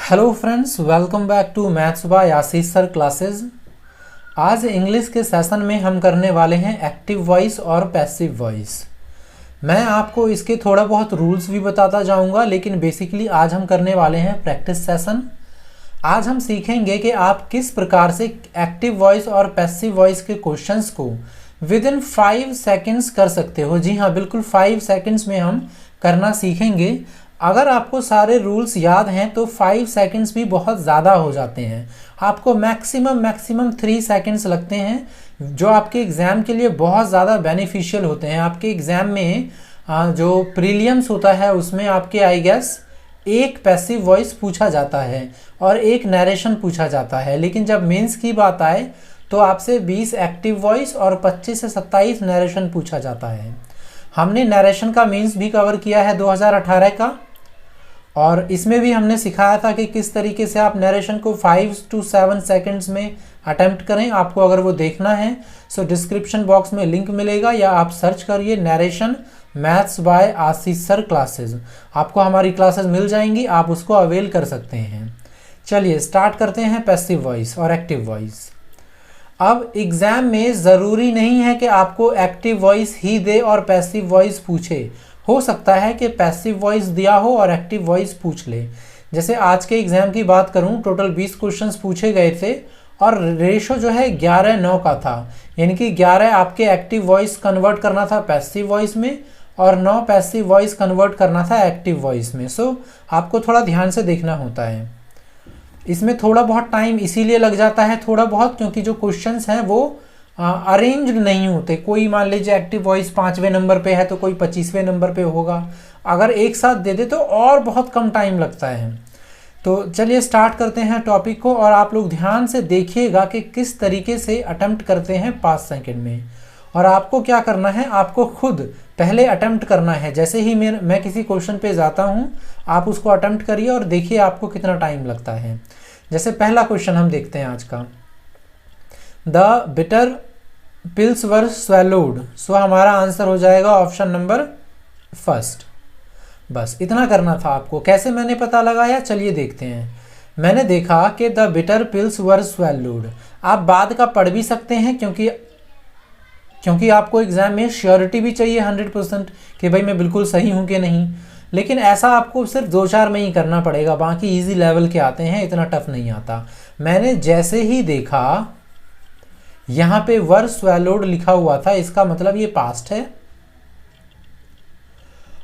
Hello friends, welcome back to maths by Ashish sir classes. आज English के session में हम करने वाले हैं एक्टिव वॉइस और पैसिव वॉइस। मैं आपको इसके थोड़ा बहुत रूल्स भी बताता जाऊंगा, लेकिन बेसिकली आज हम करने वाले हैं प्रैक्टिस सेशन। आज हम सीखेंगे कि आप किस प्रकार से एक्टिव वॉइस और पैसिव वॉइस के क्वेश्चंस को विद इन 5 सेकेंड्स कर सकते हो। जी हाँ, बिल्कुल 5 सेकेंड्स में हम करना सीखेंगे। अगर आपको सारे रूल्स याद हैं तो 5 सेकंड्स भी बहुत ज़्यादा हो जाते हैं। आपको मैक्सिमम 3 सेकंड्स लगते हैं, जो आपके एग्ज़ाम के लिए बहुत ज़्यादा बेनिफिशियल होते हैं। आपके एग्ज़ाम में जो प्रीलिम्स होता है उसमें आपके आई गेस एक पैसिव वॉइस पूछा जाता है और एक नरेशन पूछा जाता है, लेकिन जब मेंस की बात आए तो आपसे 20 एक्टिव वॉइस और 25 से 27 नरेशन पूछा जाता है। हमने नरेशन का मीन्स भी कवर किया है 2018 का, और इसमें भी हमने सिखाया था कि किस तरीके से आप नरेशन को 5 to 7 सेकंड्स में अटेम्प्ट करें। आपको अगर वो देखना है सो डिस्क्रिप्शन बॉक्स में लिंक मिलेगा, या आप सर्च करिए narration maths by Ashish sir classes, आपको हमारी क्लासेस मिल जाएंगी, आप उसको अवेल कर सकते हैं। चलिए स्टार्ट करते हैं पैसिव वॉइस और एक्टिव वॉइस। अब एग्ज़ाम में ज़रूरी नहीं है कि आपको एक्टिव वॉइस ही दे और पैसिव वॉइस पूछे। हो सकता है कि पैसिव वॉइस दिया हो और एक्टिव वॉइस पूछ ले। जैसे आज के एग्ज़ाम की बात करूं, टोटल 20 क्वेश्चंस पूछे गए थे और रेशो जो है 11-9 का था, यानी कि 11 आपके एक्टिव वॉइस कन्वर्ट करना था पैसिव वॉइस में और 9 पैसिव वॉइस कन्वर्ट करना था एक्टिव वॉइस में। सो आपको थोड़ा ध्यान से देखना होता है। इसमें थोड़ा बहुत टाइम इसीलिए लग जाता है, थोड़ा बहुत, क्योंकि जो क्वेश्चंस हैं वो अरेंज नहीं होते। कोई मान लीजिए एक्टिव वॉइस 5वें नंबर पे है तो कोई 25वें नंबर पे होगा। अगर एक साथ दे दे तो और बहुत कम टाइम लगता है। तो चलिए स्टार्ट करते हैं टॉपिक को, और आप लोग ध्यान से देखिएगा कि किस तरीके से अटेम्प्ट करते हैं 5 सेकंड में। और आपको क्या करना है, आपको खुद पहले अटेम्प्ट करना है। जैसे ही मैं किसी क्वेश्चन पे जाता हूँ, आप उसको अटेम्प्ट करिए और देखिए आपको कितना टाइम लगता है। जैसे पहला क्वेश्चन हम देखते हैं आज का, the bitter pills were swallowed. So हमारा आंसर हो जाएगा ऑप्शन नंबर फर्स्ट। बस इतना करना था आपको। कैसे मैंने पता लगाया, चलिए देखते हैं। मैंने देखा कि the bitter pills were swallowed. आप बाद का पढ़ भी सकते हैं, क्योंकि आपको एग्जाम में श्योरिटी भी चाहिए 100% कि भाई मैं बिल्कुल सही हूं कि नहीं। लेकिन ऐसा आपको सिर्फ 2-4 में ही करना पड़ेगा, बाकी इजी लेवल के आते हैं, इतना टफ नहीं आता। मैंने जैसे ही देखा यहां पे वर स्वेलोड लिखा हुआ था, इसका मतलब ये पास्ट है।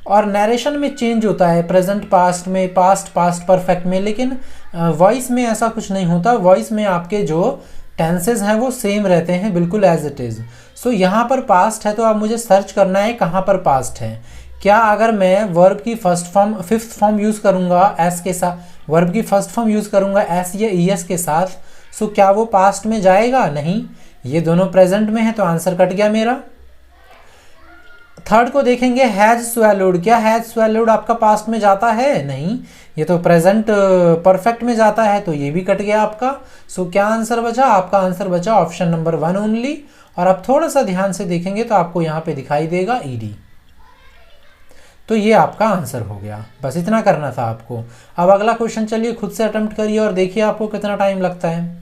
और नरेशन में चेंज होता है, प्रेजेंट पास्ट में, पास्ट परफेक्ट में, लेकिन वॉइस में ऐसा कुछ नहीं होता। वॉइस में आपके जो टेंसेज हैं वो सेम रहते हैं, बिल्कुल एज इट इज। सो यहाँ पर पास्ट है तो अब मुझे सर्च करना है कहाँ पर पास्ट है। क्या अगर मैं वर्ब की फिफ्थ फॉर्म यूज करूंगा एस के साथ, वर्ब की फर्स्ट फॉर्म यूज करूंगा एस या ईएस के साथ, सो क्या वो पास्ट में जाएगा? नहीं, ये दोनों प्रेजेंट में है, तो आंसर कट गया मेरा। थर्ड को देखेंगे, हैज स्वेलोड। क्या हैज स्वेलोड आपका पास्ट में जाता है? नहीं, ये तो प्रेजेंट परफेक्ट में जाता है, तो ये भी कट गया आपका। सो क्या आंसर बचा? आपका आंसर बचा ऑप्शन नंबर 1 ओनली। और आप थोड़ा सा ध्यान से देखेंगे तो आपको यहाँ पे दिखाई देगा ईडी। तो ये आपका आंसर हो गया। बस इतना करना था आपको। अब अगला क्वेश्चन चलिए खुद से अटेम्प्ट करिए और देखिए आपको कितना टाइम लगता है।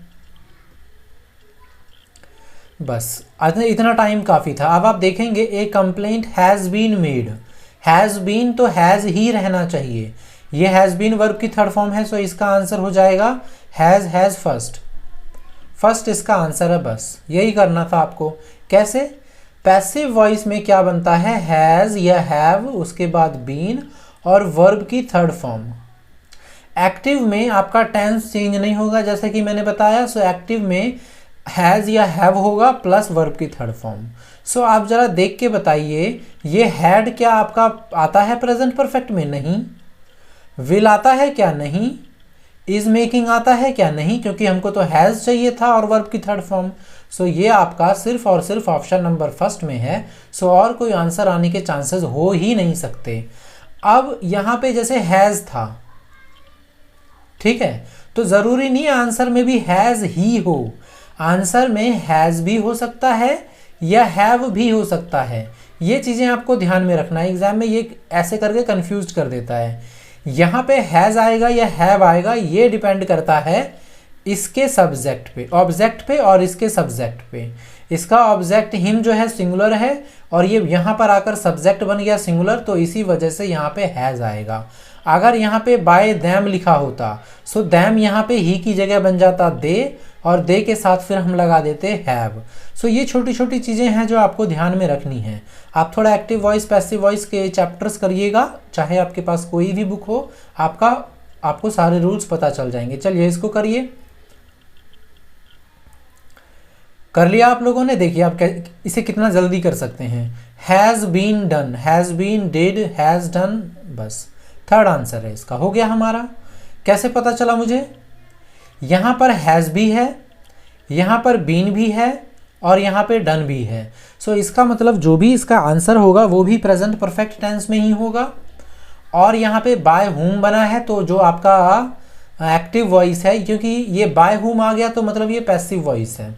बस इतना टाइम काफ़ी था। अब आप देखेंगे, a complaint has been made. Has been तो हैज़ ही रहना चाहिए। ये हैज़ बीन वर्ब की थर्ड फॉर्म है, सो इसका आंसर हो जाएगा हैज़ फर्स्ट इसका आंसर है। बस यही करना था आपको। कैसे? पैसिव वॉइस में क्या बनता है, हैज़ या हैव, उसके बाद बीन और वर्ब की थर्ड फॉर्म। एक्टिव में आपका टेंस चेंज नहीं होगा, जैसे कि मैंने बताया। सो एक्टिव में हैज़ या हैव होगा प्लस वर्ब की थर्ड फॉर्म। सो आप जरा देख के बताइए, ये हैड क्या आपका आता है प्रेजेंट परफेक्ट में? नहीं। विल आता है क्या? नहीं। इज मेकिंग आता है क्या? नहीं, क्योंकि हमको तो हैज़ चाहिए था और वर्ब की थर्ड फॉर्म। सो ये आपका सिर्फ और सिर्फ ऑप्शन नंबर फर्स्ट में है। सो और कोई आंसर आने के चांसेस हो ही नहीं सकते। अब यहाँ पे जैसे हैज़ था, ठीक है, तो ज़रूरी नहीं आंसर में भी हैज़ ही हो। आंसर में हैज़ भी हो सकता है या हैव भी हो सकता है। ये चीज़ें आपको ध्यान में रखना है। एग्जाम में ये ऐसे करके कंफ्यूज कर देता है। यहाँ पे हैज़ आएगा या हैव आएगा ये डिपेंड करता है इसके सब्जेक्ट पे, ऑब्जेक्ट पे और इसके सब्जेक्ट पे। इसका ऑब्जेक्ट हिम जो है सिंगुलर है और ये यहाँ पर आकर सब्जेक्ट बन गया सिंगुलर, तो इसी वजह से यहाँ पे हैज़ आएगा। अगर यहाँ पे बाय दैम लिखा होता सो दैम यहाँ पे ही की जगह बन जाता दे, और दे के साथ फिर हम लगा देते हैव। सो ये छोटी छोटी चीज़ें हैं जो आपको ध्यान में रखनी है। आप थोड़ा एक्टिव वॉइस पैसिव वॉइस के चैप्टर्स करिएगा, चाहे आपके पास कोई भी बुक हो, आपको सारे रूल्स पता चल जाएंगे। चलिए इसको करिए। कर लिया आप लोगों ने? देखिए आप इसे कितना जल्दी कर सकते हैं। Has been done, has been, did, has done, बस थर्ड आंसर है इसका, हो गया हमारा। कैसे पता चला मुझे? यहाँ पर हैज़ भी है, यहाँ पर बीन भी है और यहाँ पे डन भी है। सो इसका मतलब जो भी इसका आंसर होगा वो भी प्रेजेंट परफेक्ट टेंस में ही होगा। और यहाँ पे बाय हुम बना है, तो जो आपका एक्टिव वॉइस है, क्योंकि ये बाय हुम आ गया तो मतलब ये पैसिव वॉइस है।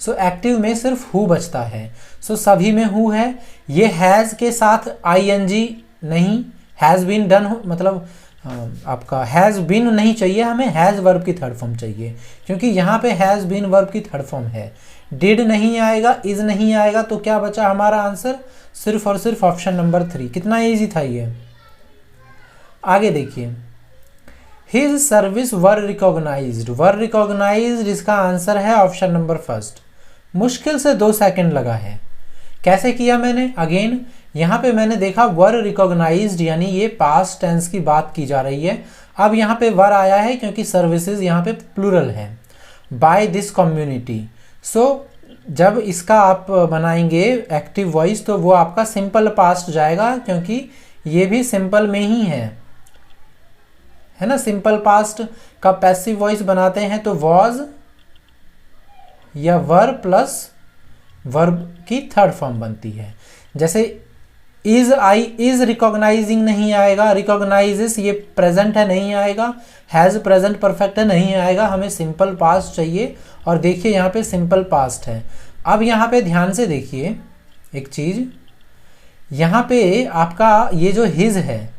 सो एक्टिव में सिर्फ हु बचता है। सो सभी में हु है। ये हैज़ के साथ आईएनजी नहीं, हैज़ बीन डन मतलब आपका हैज़ बीन नहीं चाहिए हमें, हैज़ वर्ब की थर्ड फॉर्म चाहिए, क्योंकि यहाँ पे हैज़ बीन वर्ब की थर्ड फॉर्म है। डिड नहीं आएगा, इज नहीं आएगा, तो क्या बचा हमारा आंसर? सिर्फ और सिर्फ ऑप्शन नंबर 3। कितना इजी था ये। आगे देखिए, हिज सर्विस वर रिकॉग्नाइज्ड, वर रिकॉग्नाइज्ड इसका आंसर है ऑप्शन नंबर फर्स्ट। मुश्किल से 2 सेकंड लगा है। कैसे किया मैंने? अगेन यहाँ पे मैंने देखा वर रिकॉग्नाइज्ड, यानी ये पास्ट टेंस की बात की जा रही है। अब यहाँ पे वर आया है क्योंकि सर्विसेज यहाँ पे प्लूरल है, बाय दिस कम्युनिटी। सो जब इसका आप बनाएंगे एक्टिव वॉइस तो वो आपका सिंपल पास्ट जाएगा, क्योंकि ये भी सिंपल में ही है ना। सिंपल पास्ट का पैसिव वॉइस बनाते हैं तो वॉज या वर प्लस वर्ब की थर्ड फॉर्म बनती है। जैसे इज रिकॉग्नाइजिंग नहीं आएगा, रिकॉग्नाइजेस ये प्रेजेंट है नहीं आएगा, हैज़ प्रेजेंट परफेक्ट है नहीं आएगा, हमें सिंपल पास्ट चाहिए। और देखिए यहाँ पे सिंपल पास्ट है। अब यहाँ पे ध्यान से देखिए एक चीज़, यहाँ पे आपका ये जो हिज है,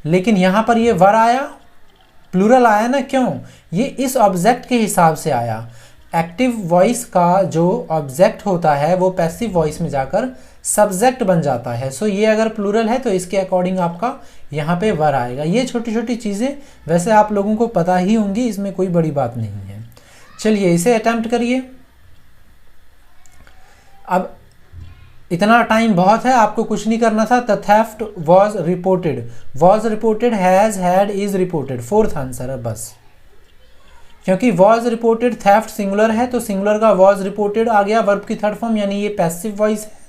लेकिन यहाँ पर ये वर आया, प्लूरल आया ना, क्यों? ये इस ऑब्जेक्ट के हिसाब से आया। एक्टिव वॉइस का जो ऑब्जेक्ट होता है वो पैसिव वॉइस में जाकर सब्जेक्ट बन जाता है। सो ये अगर प्लूरल है तो इसके अकॉर्डिंग आपका यहाँ पे वर आएगा। ये छोटी छोटी चीज़ें वैसे आप लोगों को पता ही होंगी, इसमें कोई बड़ी बात नहीं है। चलिए इसे अटेम्प्ट करिए। अब इतना टाइम बहुत है, आपको कुछ नहीं करना था। The theft was reported, has, had, is reported, fourth answer है बस। क्योंकि वॉज रिपोर्टेड थेफ्ट सिंगुलर है तो सिंगुलर का वॉज रिपोर्टेड आ गया वर्ब की थर्ड फॉर्म, यानी ये पैसिव वॉइस है।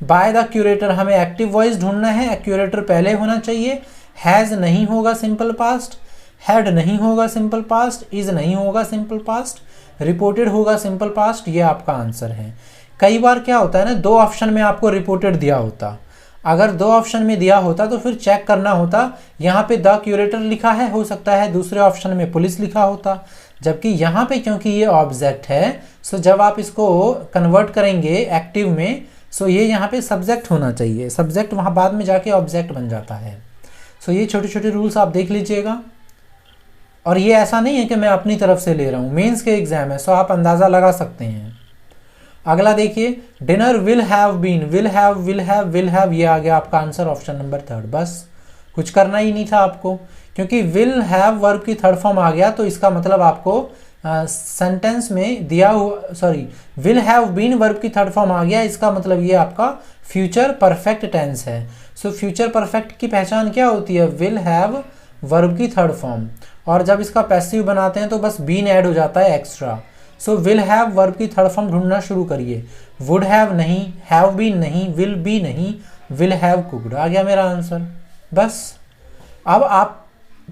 बाय द क्यूरेटर हमें एक्टिव वॉइस ढूंढना है, क्यूरेटर पहले होना चाहिए। हैज़ नहीं होगा सिंपल पास्ट, हैड नहीं होगा सिंपल पास्ट, इज नहीं होगा सिंपल पास्ट, रिपोर्टेड होगा सिंपल पास्ट। ये आपका आंसर है। कई बार क्या होता है ना, 2 ऑप्शन में आपको रिपोर्टेड दिया होता, अगर 2 ऑप्शन में दिया होता तो फिर चेक करना होता। यहाँ पे द क्यूरेटर लिखा है, हो सकता है दूसरे ऑप्शन में पुलिस लिखा होता, जबकि यहाँ पे क्योंकि ये ऑब्जेक्ट है, सो जब आप इसको कन्वर्ट करेंगे एक्टिव में, सो ये यहाँ पे सब्जेक्ट होना चाहिए। सब्जेक्ट वहाँ बाद में जाके ऑब्जेक्ट बन जाता है। सो ये छोटे छोटे रूल्स आप देख लीजिएगा। और ये ऐसा नहीं है कि मैं अपनी तरफ से ले रहा हूँ, मेंस के एग्जाम है, सो आप अंदाज़ा लगा सकते हैं। अगला देखिए, dinner will have been, will have, ये आ गया आपका आंसर ऑप्शन नंबर 3। बस कुछ करना ही नहीं था आपको, क्योंकि विल हैव वर्ब की थर्ड फॉर्म आ गया तो इसका मतलब आपको सेंटेंस में दिया हुआ, sorry, will have been verb की थर्ड फॉर्म आ गया, इसका मतलब ये आपका फ्यूचर परफेक्ट टेंस है। सो फ्यूचर परफेक्ट की पहचान क्या होती है? विल हैव वर्ब की थर्ड फॉर्म, और जब इसका पैसिव बनाते हैं तो बस बीन ऐड हो जाता है extra. So will have verb की थर्ड फॉर्म ढूंढना शुरू करिए। वुड हैव नहीं, हैव बीन नहीं, विल बी नहीं, विल हैव कुक्ड, आ गया मेरा आंसर। बस अब आप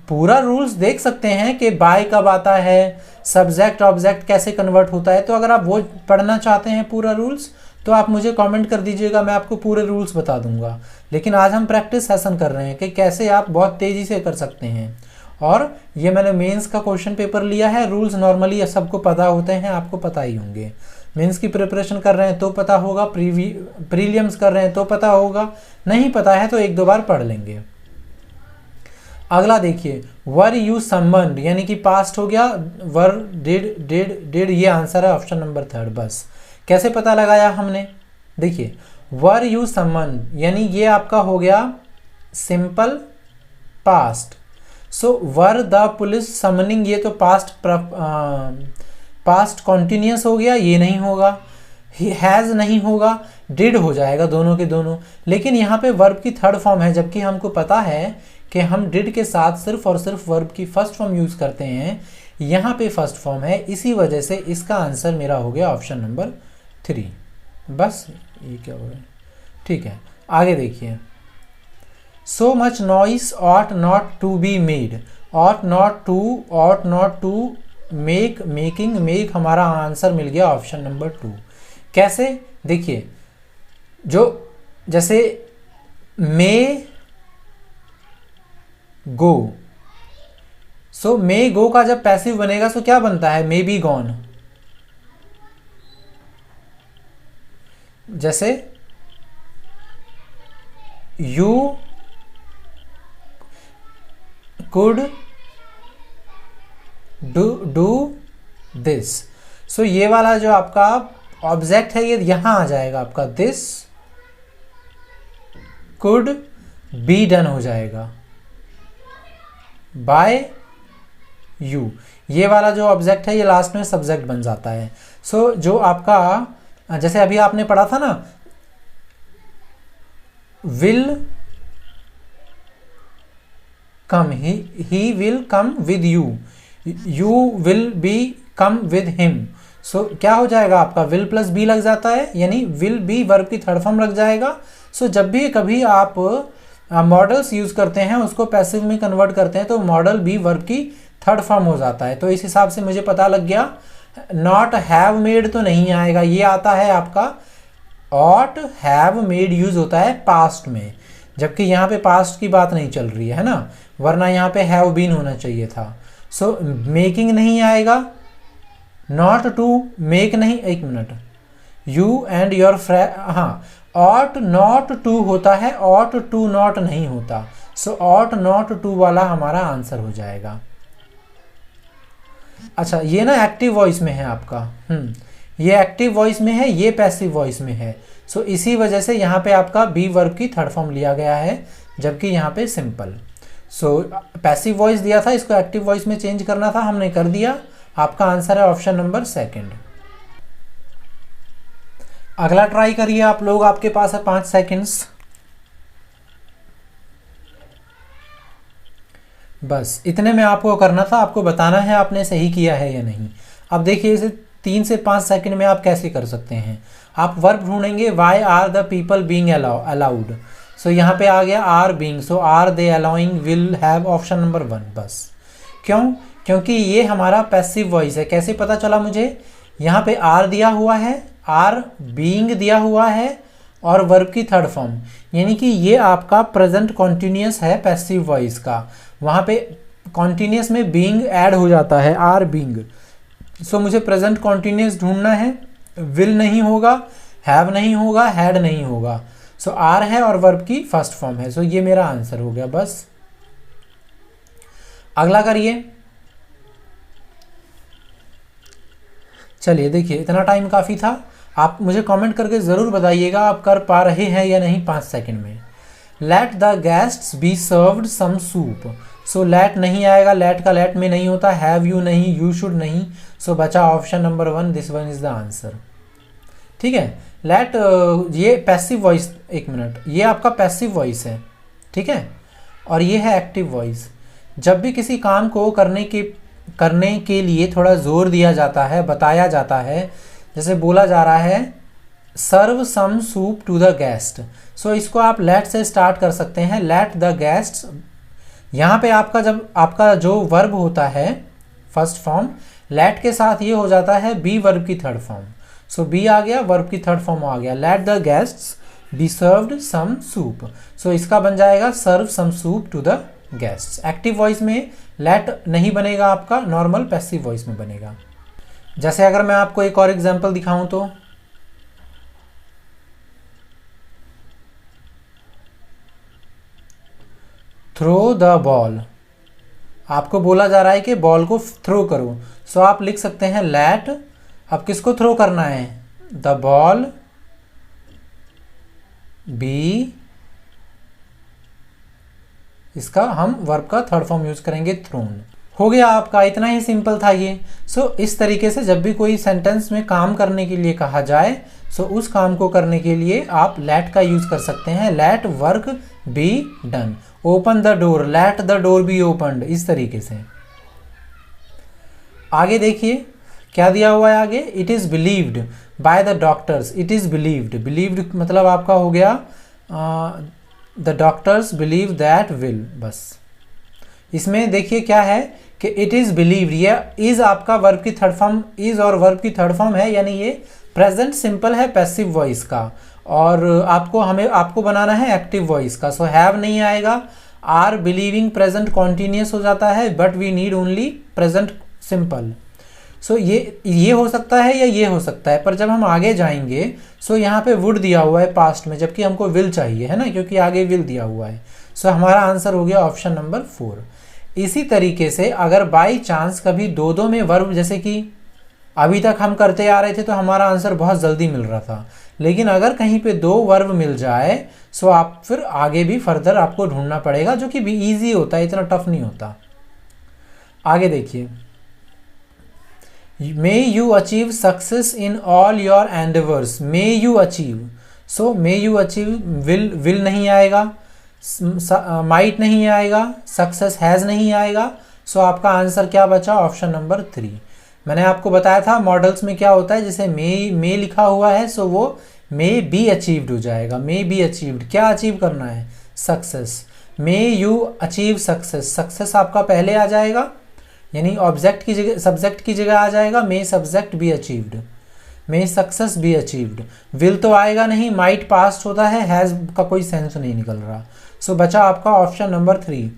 पूरा रूल्स देख सकते हैं कि बाय कब आता है, सब्जेक्ट ऑब्जेक्ट कैसे कन्वर्ट होता है। तो अगर आप वो पढ़ना चाहते हैं पूरा रूल्स तो आप मुझे कमेंट कर दीजिएगा, मैं आपको पूरे रूल्स बता दूंगा। लेकिन आज हम प्रैक्टिस सेशन कर रहे हैं कि कैसे आप बहुत तेज़ी से कर सकते हैं। और ये मैंने मेंस का क्वेश्चन पेपर लिया है। रूल्स नॉर्मली सबको पता होते हैं, आपको पता ही होंगे। मेंस की प्रिपरेशन कर रहे हैं तो पता होगा, प्रीलिम्स कर रहे हैं तो पता होगा, नहीं पता है तो 1-2 बार पढ़ लेंगे। अगला देखिए, वर यू समन्ड, यानी कि पास्ट हो गया, वर डिड ये आंसर है ऑप्शन नंबर 3 बस। कैसे पता लगाया हमने, देखिए वर यू समन्ड यानी ये आपका हो गया simple past. So were the police summoning, ये तो पास्ट कॉन्टिन्यूस हो गया, ये नहीं होगा। हैज़ नहीं होगा, डिड हो जाएगा दोनों के दोनों। लेकिन यहाँ पे वर्ब की थर्ड फॉर्म है, जबकि हमको पता है कि हम डिड के साथ सिर्फ और सिर्फ वर्ब की फर्स्ट फॉर्म यूज़ करते हैं। यहाँ पे फर्स्ट फॉर्म है, इसी वजह से इसका आंसर मेरा हो गया ऑप्शन नंबर 3 बस। ये क्या हो गया, ठीक है। आगे देखिए, so much noise ought not to be made, ought not to make, making, make हमारा आंसर मिल गया ऑप्शन नंबर 2। कैसे, देखिए जो जैसे मे गो, सो मे गो का जब पैसिव बनेगा तो क्या बनता है, मे बी गॉन। जैसे यू कुड डू दिस, सो ये वाला जो आपका ऑब्जेक्ट है ये यहां आ जाएगा आपका, दिस कुड बी डन हो जाएगा बाय यू। ये वाला जो ऑब्जेक्ट है ये लास्ट में सब्जेक्ट बन जाता है। सो जो आपका जैसे अभी आपने पढ़ा था ना, will come, he will come with you, you will be come with him. So क्या हो जाएगा आपका, विल प्लस बी लग जाता है, यानी विल बी वर्ब की थर्ड फॉर्म लग जाएगा। सो जब भी कभी आप मॉडल्स यूज करते हैं उसको पैसिव में कन्वर्ट करते हैं तो मॉडल बी वर्ब की थर्ड फॉर्म हो जाता है। तो इस हिसाब से मुझे पता लग गया, नॉट हैव मेड तो नहीं आएगा, ये आता है आपका ऑट हैव मेड यूज होता है पास्ट में, जबकि यहाँ पे पास्ट की बात नहीं चल रही है ना, वरना यहाँ पे हैव बीन होना चाहिए था। सो मेकिंग नहीं आएगा, नॉट टू मेक नहीं, एक minute, you and your friend, हाँ ऑट नॉट टू होता है, ऑट टू नॉट नहीं होता। सो ऑट नॉट टू वाला हमारा आंसर हो जाएगा। अच्छा ये ना एक्टिव वॉइस में है आपका, ये एक्टिव वॉइस में है, ये पैसिव वॉइस में है। सो इसी वजह से यहाँ पे आपका बी वर्ब की थर्ड फॉर्म लिया गया है, जबकि यहाँ पे सिंपल। सो पैसिव वॉइस दिया था, इसको एक्टिव वॉइस में चेंज करना था, हमने कर दिया। आपका आंसर है ऑप्शन नंबर 2। अगला ट्राई करिए आप लोग, आपके पास है 5 सेकेंड्स बस। इतने में आपको करना था, आपको बताना है आपने सही किया है या नहीं। अब देखिए इसे 3 से 5 सेकंड में आप कैसे कर सकते हैं। आप वर्ब ढूंढेंगे, why are the people being allowed. So यहाँ पे आ गया are being, so are they allowing will have option number 1 बस। क्यों, क्योंकि ये हमारा पैसिव वॉइस है। कैसे पता चला मुझे, यहाँ पे आर दिया हुआ है, आर बीइंग दिया हुआ है और वर्ब की थर्ड फॉर्म, यानी कि ये आपका प्रेजेंट कॉन्टिन्यूस है पैसिव वॉइस का। वहाँ पे कॉन्टिन्यूस में बीइंग ऐड हो जाता है, आर बीइंग। सो मुझे प्रेजेंट कॉन्टिन्यूस ढूंढना है, विल नहीं होगा, हैव नहीं होगा, हैड नहीं होगा। सो आर है और वर्ब की फर्स्ट फॉर्म है। सो ये मेरा आंसर हो गया बस। अगला करिए। चलिए देखिए इतना टाइम काफ़ी था। आप मुझे कमेंट करके ज़रूर बताइएगा आप कर पा रहे हैं या नहीं 5 सेकंड में। Let the guests be served some soup. So let नहीं आएगा, लेट का लेट में नहीं होता, हैव यू नहीं, यू शुड नहीं। सो बचा option number 1, this one is the answer. ठीक है, लेट ये पैसिव वॉइस, एक मिनट, ये आपका पैसिव वॉइस है, ठीक है, और ये है एक्टिव वॉइस। जब भी किसी काम को करने के लिए थोड़ा जोर दिया जाता है, बताया जाता है, जैसे बोला जा रहा है सर्व some soup to the guest. सो इसको आप लेट से स्टार्ट कर सकते हैं, लेट द गेस्ट्स। यहाँ पे आपका जब आपका जो वर्ब होता है फर्स्ट फॉर्म, लेट के साथ ये हो जाता है बी वर्ब की थर्ड फॉर्म। सो बी आ गया, वर्ब की थर्ड फॉर्म आ गया, let the guests be served some soup. So इसका बन जाएगा serve some soup to the guests. Active voice में लेट नहीं बनेगा आपका, नॉर्मल पैसिव वॉइस में बनेगा। जैसे अगर मैं आपको एक और एग्जांपल दिखाऊं तो थ्रो द बॉल, आपको बोला जा रहा है कि बॉल को थ्रो करो, सो आप लिख सकते हैं लेट। अब किसको थ्रो करना है? द बॉल बी, इसका हम वर्ब का थर्ड फॉर्म यूज करेंगे थ्रोन। हो गया आपका, इतना ही सिंपल था ये। सो इस तरीके से जब भी कोई सेंटेंस में काम करने के लिए कहा जाए, सो उस काम को करने के लिए आप लेट का यूज कर सकते हैं। Let work be done. Open the door, let the door be opened, इस तरीके से। आगे देखिए क्या दिया हुआ है आगे। It is believed by the doctors. It is believed, believed मतलब आपका हो गया the doctors believe that will. बस इसमें देखिए क्या है कि इट इज बिलीव्ड, ये इज आपका वर्ब की थर्ड फॉर्म, इज और वर्ब की थर्ड फॉर्म है, यानी ये प्रेजेंट सिंपल है पैसिव वॉइस का। और आपको बनाना है एक्टिव वॉइस का। सो हैव नहीं आएगा, आर बिलीविंग प्रेजेंट कॉन्टिन्यूस हो जाता है, but we need only present simple. So ये हो सकता है या ये हो सकता है, पर जब हम आगे जाएंगे सो यहाँ पे वुड दिया हुआ है पास्ट में, जबकि हमको विल चाहिए है ना, क्योंकि आगे विल दिया हुआ है। सो हमारा आंसर हो गया ऑप्शन नंबर 4। इसी तरीके से अगर बाई चांस कभी दो में वर्ब, जैसे कि अभी तक हम करते आ रहे थे तो हमारा आंसर बहुत जल्दी मिल रहा था, लेकिन अगर कहीं पे 2 वर्ब मिल जाए सो आप फिर आगे भी फर्दर आपको ढूंढना पड़ेगा, जो कि भी ईजी होता है, इतना टफ नहीं होता। आगे देखिए, may you achieve success in all your endeavours. May you achieve, so may you achieve, will नहीं आएगा, माइट नहीं आएगा, सक्सेस हैज़ नहीं आएगा। सो आपका आंसर क्या बचा? Option number 3। मैंने आपको बताया था मॉडल्स में क्या होता है, जैसे मे लिखा हुआ है सो वो मे बी अचीव्ड हो जाएगा। मे बी अचीव्ड, क्या अचीव करना है? Success. May you achieve success, success आपका पहले आ जाएगा, यानी ऑब्जेक्ट की जगह सब्जेक्ट की जगह आ जाएगा may subject be achieved, may success be achieved. Will तो आएगा नहीं, माइट पास्ट होता है, हैज़ का कोई सेंस नहीं निकल रहा। सो बचा आपका ऑप्शन नंबर 3।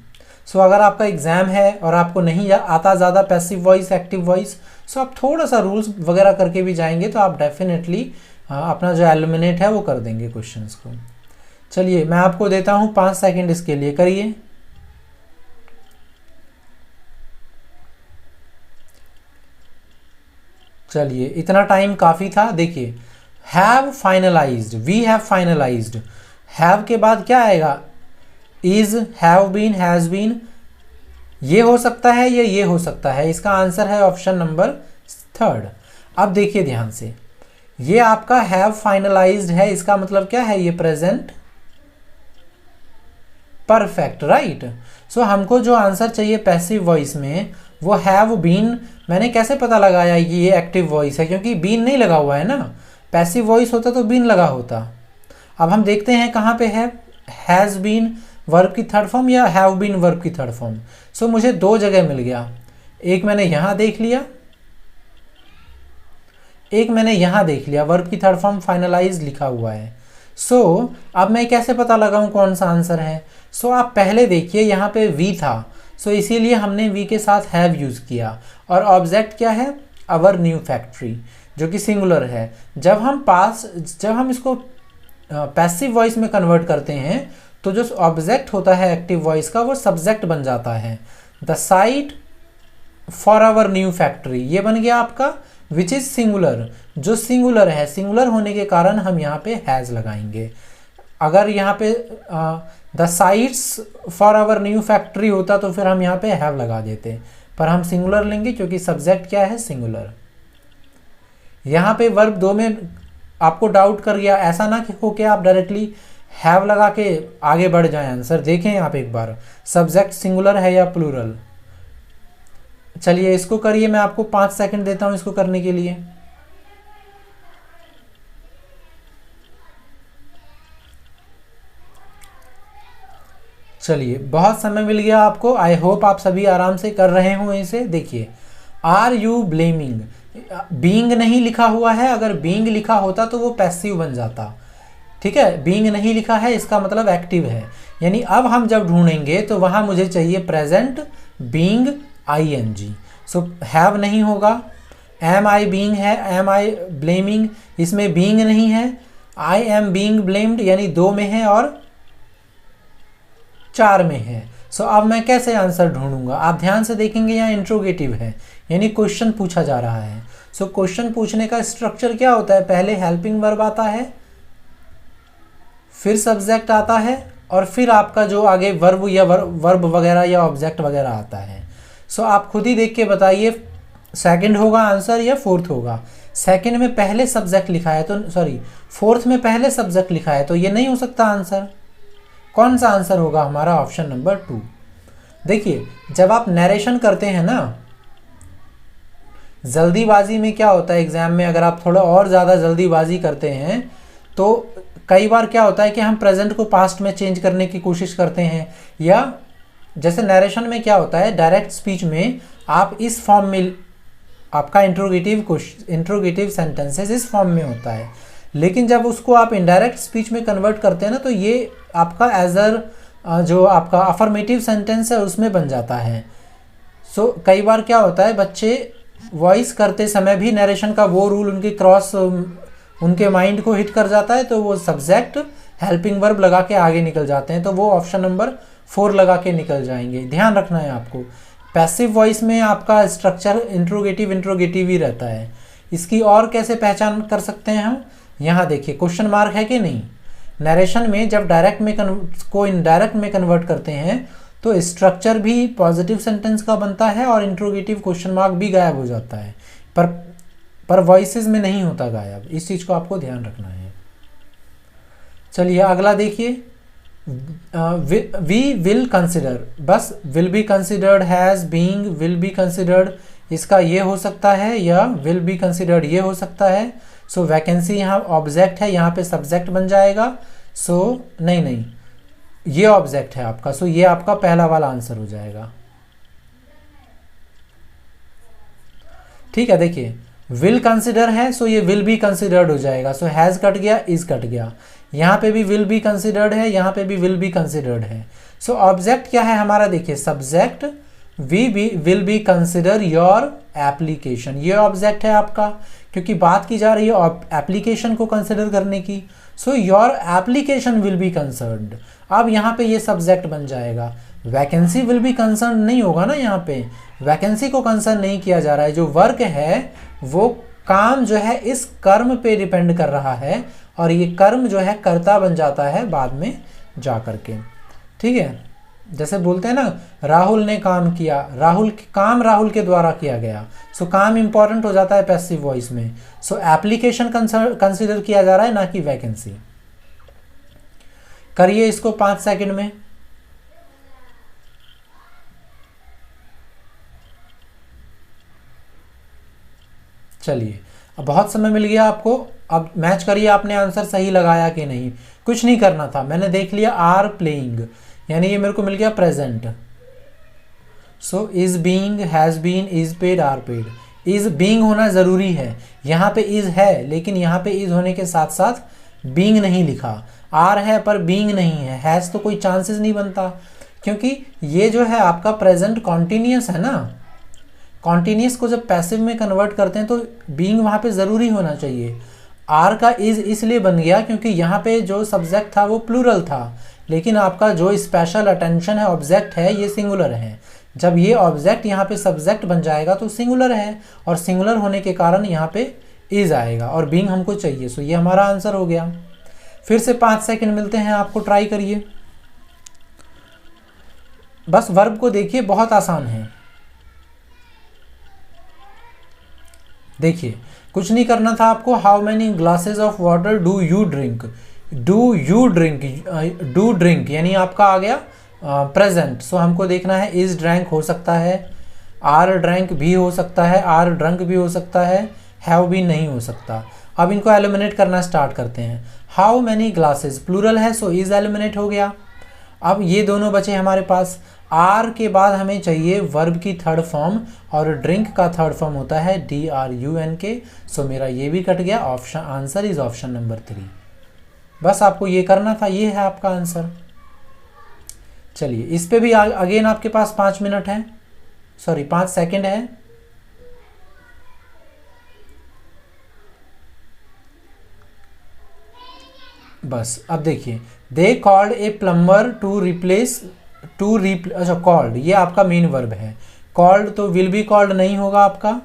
सो अगर आपका एग्जाम है और आपको नहीं आता ज़्यादा पैसिव वॉइस एक्टिव वॉइस, सो आप थोड़ा सा रूल्स वगैरह करके भी जाएंगे तो आप डेफिनेटली अपना जो एलिमिनेट है वो कर देंगे क्वेश्चंस को। चलिए मैं आपको देता हूँ 5 सेकंड इसके लिए, करिए। चलिए इतना टाइम काफ़ी था। देखिए have finalised, we have finalised, have के बाद क्या आएगा? Is, have been, has been. ये हो सकता है या ये हो सकता है, इसका आंसर है ऑप्शन नंबर 3। अब देखिए ध्यान से, ये आपका हैव फाइनलाइज्ड है, इसका मतलब क्या है? ये प्रेजेंट परफेक्ट, राइट। सो हमको जो आंसर चाहिए पैसिव वॉइस में वो हैव बीन। मैंने कैसे पता लगाया कि ये एक्टिव वॉइस है? क्योंकि बीन नहीं लगा हुआ है ना, पैसिव वॉइस होता तो बीन लगा होता। अब हम देखते हैं कहाँ पे है, हैज़ बीन वर्ब की थर्ड फॉर्म या हैव बीन वर्ब की थर्ड फॉर्म। सो मुझे 2 जगह मिल गया, एक मैंने यहाँ देख लिया, एक मैंने यहाँ देख लिया, वर्ब की थर्ड फॉर्म फाइनलाइज लिखा हुआ है। सो अब मैं कैसे पता लगाऊं कौन सा आंसर है? सो आप पहले देखिए यहाँ पे वी था, सो इसीलिए हमने वी के साथ हैव यूज़ किया, और ऑब्जेक्ट क्या है? अवर न्यू फैक्ट्री, जो कि सिंगुलर है। जब हम इसको पैसिव वॉइस में कन्वर्ट करते हैं तो जो ऑब्जेक्ट होता है एक्टिव वॉइस का वो सब्जेक्ट बन जाता है। The site for our new factory, ये बन गया आपका विच इज़ सिंगुलर, जो सिंगुलर है। सिंगुलर होने के कारण हम यहाँ पे हैज़ लगाएंगे। अगर यहाँ पे the sites for our new factory होता तो फिर हम यहाँ पे हैव लगा देते, पर हम सिंगुलर लेंगे क्योंकि सब्जेक्ट क्या है? सिंगुलर। यहाँ पे वर्ब 2 में आपको डाउट कर गया, ऐसा ना कि हो के आप डायरेक्टली हैव लगा के आगे बढ़ जाएं आंसर। देखें आप एक बार सब्जेक्ट सिंगुलर है या प्लूरल। चलिए इसको करिए, मैं आपको 5 सेकंड देता हूं इसको करने के लिए। चलिए बहुत समय मिल गया आपको, आई होप आप सभी आराम से कर रहे हों इसे। देखिए आर यू ब्लेमिंग, बीइंग नहीं लिखा हुआ है, अगर बीइंग लिखा होता तो वो पैसिव बन जाता, ठीक है। बीइंग नहीं लिखा है इसका मतलब एक्टिव है, यानी अब हम जब ढूंढेंगे तो वहां मुझे चाहिए present being ING. So have नहीं होगा, एम आई बीइंग है, एम आई ब्लेमिंग, इसमें बीइंग नहीं है। आई एम बीइंग ब्लेम्ड यानी 2 में है और 4 में है। सो अब मैं कैसे आंसर ढूंढूंगा, आप ध्यान से देखेंगे यहाँ इंट्रोगेटिव है यानी क्वेश्चन पूछा जा रहा है। सो क्वेश्चन पूछने का स्ट्रक्चर क्या होता है, पहले हेल्पिंग वर्ब आता है, फिर सब्जेक्ट आता है, और फिर आपका जो आगे वर्ब या वर्ब वगैरह या ऑब्जेक्ट वगैरह आता है। सो आप खुद ही देख के बताइए सेकंड होगा आंसर या फोर्थ होगा। सेकंड में पहले सब्जेक्ट लिखा है तो सॉरी फोर्थ में पहले सब्जेक्ट लिखा है तो ये नहीं हो सकता आंसर। कौन सा आंसर होगा हमारा, ऑप्शन नंबर 2। देखिए जब आप नरेशन करते हैं ना, जल्दीबाजी में क्या होता है एग्जाम में, अगर आप थोड़ा और ज़्यादा जल्दीबाजी करते हैं तो कई बार क्या होता है कि हम प्रेजेंट को पास्ट में चेंज करने की कोशिश करते हैं, या जैसे नरेशन में क्या होता है डायरेक्ट स्पीच में आप इस फॉर्म में, आपका इंट्रोगेटिव सेंटेंसेस इस फॉर्म में होता है, लेकिन जब उसको आप इनडायरेक्ट स्पीच में कन्वर्ट करते हैं ना तो ये आपका एजर जो आपका अफर्मेटिव सेंटेंस है उसमें बन जाता है। सो कई बार क्या होता है बच्चे वॉइस करते समय भी नरेशन का वो रूल उनके माइंड को हिट कर जाता है, तो वो सब्जेक्ट हेल्पिंग वर्ब लगा के आगे निकल जाते हैं, तो वो ऑप्शन नंबर 4 लगा के निकल जाएंगे। ध्यान रखना है आपको, पैसिव वॉइस में आपका स्ट्रक्चर इंट्रोगेटिव ही रहता है। इसकी और कैसे पहचान कर सकते हैं हम, यहाँ देखिए क्वेश्चन मार्क है कि नहीं। नरेशन में जब डायरेक्ट में को इनडायरेक्ट में कन्वर्ट करते हैं तो स्ट्रक्चर भी पॉजिटिव सेंटेंस का बनता है और इंट्रोगेटिव क्वेश्चन मार्क भी गायब हो जाता है, पर वॉइसेस में नहीं होता गायब। इस चीज़ को आपको ध्यान रखना है। चलिए अगला देखिए, वी विल कंसिडर, बस will be considered, has, being, will be considered, इसका ये हो सकता है या विल बी कंसिडर्ड ये हो सकता है। सो वैकेंसी यहाँ ऑब्जेक्ट है, यहाँ पे सब्जेक्ट बन जाएगा। सो नहीं ये ऑब्जेक्ट है आपका, सो ये आपका पहला वाला आंसर हो जाएगा। ठीक है, देखिए विल कंसिडर है, सो ये विल बी कंसिडर्ड हो जाएगा। सो हैज़ कट गया, इज कट गया, यहाँ पे भी विल बी कंसिडर्ड है, यहाँ पे भी विल बी कंसिडर्ड है। सो ऑब्जेक्ट क्या है हमारा, देखिए subject will be consider your application, ये ऑब्जेक्ट है आपका, क्योंकि बात की जा रही है एप्लीकेशन को कंसिडर करने की। So your application will be concerned, अब यहाँ पे ये सब्जेक्ट बन जाएगा। वैकेंसी विल बी कंसर्न नहीं होगा ना, यहाँ पे वैकेंसी को कंसर्न नहीं किया जा रहा है। जो वर्क है वो काम जो है इस कर्म पे डिपेंड कर रहा है, और ये कर्म जो है कर्ता बन जाता है बाद में जा करके। ठीक है, जैसे बोलते हैं ना राहुल ने काम किया, राहुल के द्वारा किया गया। सो काम इंपॉर्टेंट हो जाता है पैसिव वॉइस में। सो एप्लीकेशन कंसिडर किया जा रहा है, ना कि वैकेंसी। करिए इसको 5 सेकंड में। चलिए अब बहुत समय मिल गया आपको, अब मैच करिए आपने आंसर सही लगाया कि नहीं। कुछ नहीं करना था, मैंने देख लिया आर प्लेइंग, यानी ये मेरे को मिल गया present. So is being, has been, is paid, are paid. Is being होना जरूरी है, यहाँ पे इज है लेकिन यहाँ पे इज होने के साथ साथ बीइंग नहीं लिखा। आर है पर बीइंग नहीं है, हैज तो कोई चांसेस नहीं बनता, क्योंकि ये जो है आपका प्रेजेंट कॉन्टिन्यूस है ना। कॉन्टिन्यूस को जब पैसिव में कन्वर्ट करते हैं तो बीइंग वहाँ पे ज़रूरी होना चाहिए। आर का इज इसलिए बन गया क्योंकि यहाँ पे जो सब्जेक्ट था वो प्लूरल था, लेकिन आपका जो स्पेशल अटेंशन है ऑब्जेक्ट है ये सिंगुलर है। जब ये ऑब्जेक्ट यहाँ पे सब्जेक्ट बन जाएगा तो सिंगुलर है, और सिंगुलर होने के कारण यहाँ पे इज आएगा, और बीइंग हमको चाहिए। सो ये हमारा आंसर हो गया। फिर से 5 सेकंड मिलते हैं आपको, ट्राई करिए। बस वर्ब को देखिए, बहुत आसान है। देखिए कुछ नहीं करना था आपको। How many glasses of water do you drink, do drink यानी आपका आ गया प्रेजेंट। सो हमको देखना है इज ड्रैंक हो सकता है, आर ड्रैंक भी हो सकता है, आर ड्रंक भी हो सकता है, हैव भी नहीं हो सकता। अब इनको एलिमिनेट करना स्टार्ट करते हैं। हाउ मैनी ग्लासेस प्लूरल है, सो इज एलिमिनेट हो गया। अब ये दोनों बचे हमारे पास। आर के बाद हमें चाहिए वर्ब की थर्ड फॉर्म, और ड्रिंक का थर्ड फॉर्म होता है DRUNK। सो मेरा ये भी कट गया। Option answer is option number 3। बस आपको ये करना था, ये है आपका आंसर। चलिए इस पे भी अगेन आपके पास 5 मिनट है, सॉरी 5 सेकंड है। बस अब देखिए, they called a plumber to replace to अच्छा कॉल्ड, ये आपका मेन वर्ब है। कॉल्ड तो विल बी कॉल्ड नहीं होगा आपका,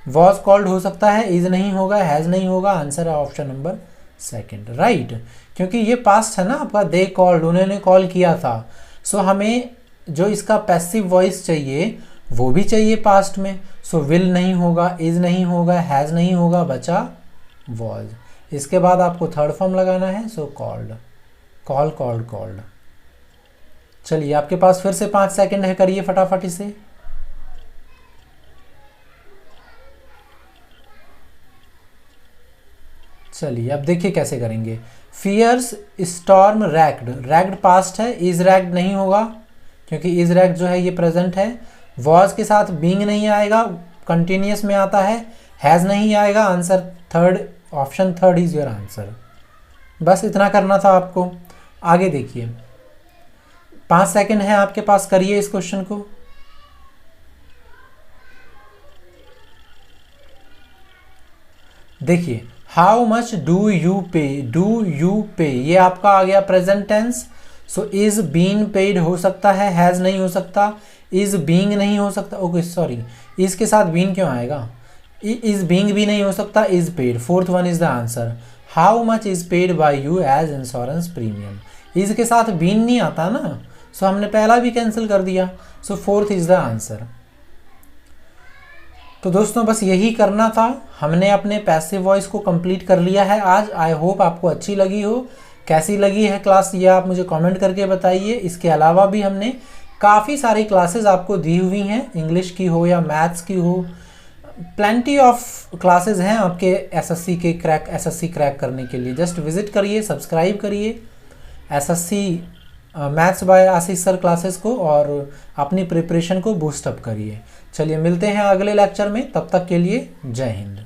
वॉज कॉल्ड हो सकता है, इज नहीं होगा, हैज़ नहीं होगा। आंसर है ऑप्शन नंबर सेकंड, राइट। क्योंकि ये पास्ट है ना आपका, दे कॉल्ड, उन्होंने कॉल किया था। सो हमें जो इसका पैसिव वॉइस चाहिए वो भी चाहिए पास्ट में। सो विल नहीं होगा, इज नहीं होगा, हैज़ नहीं होगा, बचा वॉज। इसके बाद आपको थर्ड फॉर्म लगाना है, so called, call, called, called. चलिए आपके पास फिर से 5 सेकंड है, करिए फटाफट इसे। चलिए अब देखिए कैसे करेंगे। Fierce storm wrecked, wrecked past है, इज रैक्ड नहीं होगा क्योंकि इज रैक्ड जो है ये प्रेजेंट है। वॉज के साथ बीइंग नहीं आएगा, कंटिन्यूस में आता है। हैज़ नहीं आएगा, answer third, option third is your answer. बस इतना करना था आपको। आगे देखिए 5 सेकंड है आपके पास, करिए इस क्वेश्चन को। देखिए how much do you pay, do you pay ये आपका आ गया present tense. So is been paid हो सकता है, हैज़ नहीं हो सकता, इज बीइंग नहीं हो सकता, ओके सॉरी, इज के साथ बीन क्यों आएगा, इज बीइंग भी नहीं हो सकता, is paid, fourth one is the answer. How much is paid by you as insurance premium, is के साथ बीन नहीं आता ना, सो हमने पहला भी कैंसिल कर दिया। सो फोर्थ इज द आंसर। तो दोस्तों बस यही करना था, हमने अपने पैसिव वॉइस को कंप्लीट कर लिया है आज। आई होप आपको अच्छी लगी हो। कैसी लगी है क्लास ये आप मुझे कमेंट करके बताइए। इसके अलावा भी हमने काफ़ी सारी क्लासेस आपको दी हुई हैं, इंग्लिश की हो या मैथ्स की हो, प्लेंटी ऑफ क्लासेस हैं आपके एसएससी क्रैक करने के लिए। जस्ट विजिट करिए, सब्सक्राइब करिए SSC maths by Ashish sir classes को और अपनी प्रिपरेशन को बूस्ट अप करिए। चलिए मिलते हैं अगले लेक्चर में, तब तक के लिए जय हिंद।